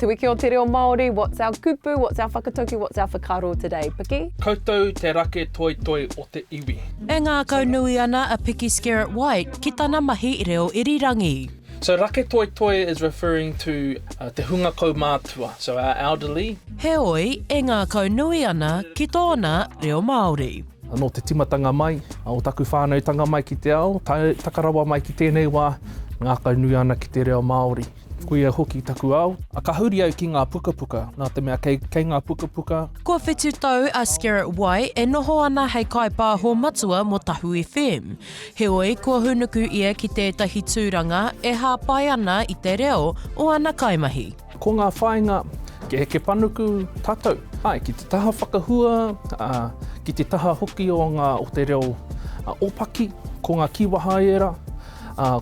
Te Wiki o Te Reo Māori, what's our kupu, what's our whakatoki, what's our whakaaro today, Piki? Koutou te rake toi toi o te iwi. E ngā kaunui ana a Piki Skerrett-White ki tana mahi I reo irirangi. So rake toi toi is referring to te hunga kaumātua, so our elderly. Heoi, e ngā kaunui ana ki tōna reo Māori. No te timatanga mai, o taku whānautanga mai ki te ao, takarawa mai ki tēnei wā, ngā kaunui ana ki te reo Māori. Kuia hoki taku au, a ka huri au ki ngā puka puka, nā te mea kei ngā puka puka. Kua whetū tau a Skerrett-White e noho ana hei kai pāho matua mo Tahu FM. Heoi, kua hunuku ia ki tētahi tūranga e hāpai ana I te reo o ana kaimahi. Ko ngā whāinga, ke heke panuku tātou. Ai, ki te taha whakahua, ki te taha hoki o te reo opaki, ko ngā kiwaha era,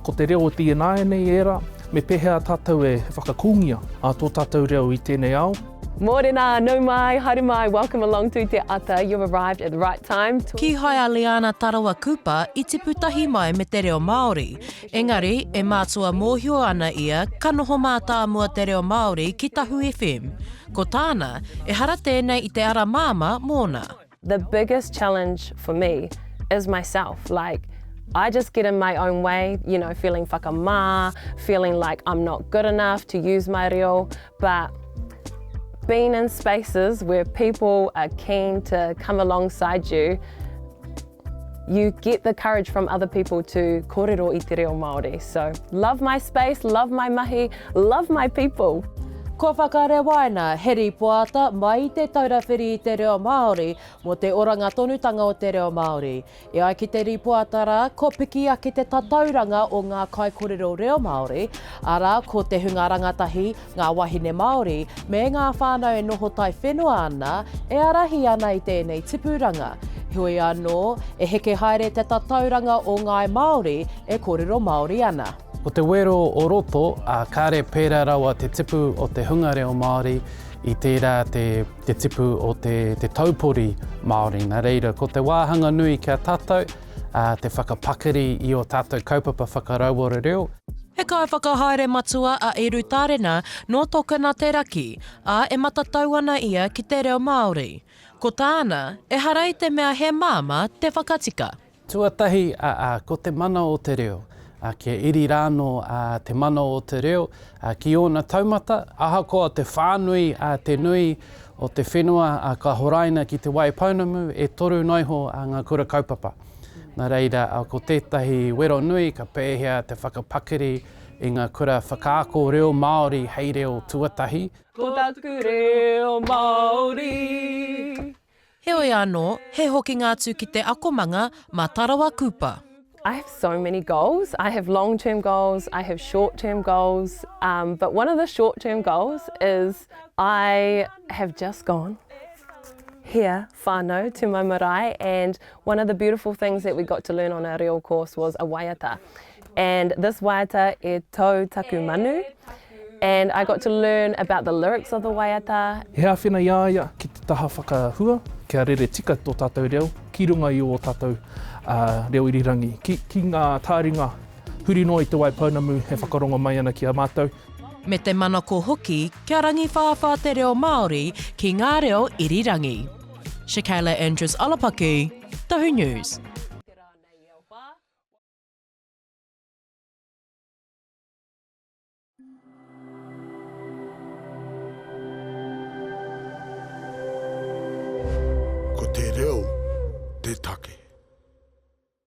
ko te reo o tēnei nei era, me pehea tātou e whakakungia tō tātou reo I tēnei ao. Mōrena, nau mai, haere mai, welcome along to Te Ata. You've arrived at the right time. Ki haia Leanna Tarawa-Cooper I te putahi mai me Te Reo Māori. Engari, e mātua mōhio ana ia ka noho mātā mua Te Reo Māori ki Tahu FM. Ko tāna, e hara tēnei I te ara māma mōna. The biggest challenge for me is myself. I just get in my own way, you know, feeling whakamā, feeling like I'm not good enough to use my reo, but being in spaces where people are keen to come alongside you, you get the courage from other people to kōrero I te reo Māori. So love my space, love my mahi, love my people. Ko whakarewaina, heri poata mai te taurawhiri I te reo Māori mo te oranga tonutanga o te reo Māori. E ai ki te ripoatara, ko piki ake te tatauranga o ngā kai kōrero reo Māori, ara ko te hunga rangatahi, ngā wahine Māori, me ngā whānau e noho tai whenua ana, e arahi ana I tēnei tipuranga. Hui anō, e heke haere te tatauranga o ngai Māori e kōrero Māori ana. Ko te wero o roto, kāre pērā rawa te tipu o te hunga reo Māori I tērā te tipu o te taupori Māori. Nā reira, ko te wāhanga nui kia tātou, te whakapakiri I o tātou kaupapa whakarauora reo. He kai whakahaere matua a Eru Tārena no tokana te raki, a e matatau ana ia ki te reo Māori. Ko tāna, e harai te mea he māma te whakatika. Tuatahi, ko te mana o te reo. Kia irirano te mana o te reo, ki ona taumata, ahakoa te whānui, te nui o te whenua, ka horaina ki te Waipounamu, e toru noiho ngā kura kaupapa. Nā reira, ko tētahi wero nui, ka pēhea te whakapakiri I ngā kura whakaako reo Māori, hei reo tuatahi. Ko taku reo Māori. Heoi anō, he hoki ngā tū ki te akomanga ma Tarawa-Cooper. I have so many goals. I have long-term goals, I have short-term goals, but one of the short-term goals is I have just gone here, whānau, to my marae, and one of the beautiful things that we got to learn on our reo course was a waiata. And this waiata e tau taku manu, and I got to learn about the lyrics of the waiata. He awhina iaia ki te taha whakahua, kia rere tika tō tātou reo, ki runga I o tātou reo irirangi. Ki ngā tāringa huri no I te Waipounamu, he whakaronga mai ana ki a mātou. Me te mana ko hoki, kia rangiwhāwhā te reo Māori ki ngā reo irirangi. Shakayla Andrews-Alapaki, Tahu News. Ko te reo, te take.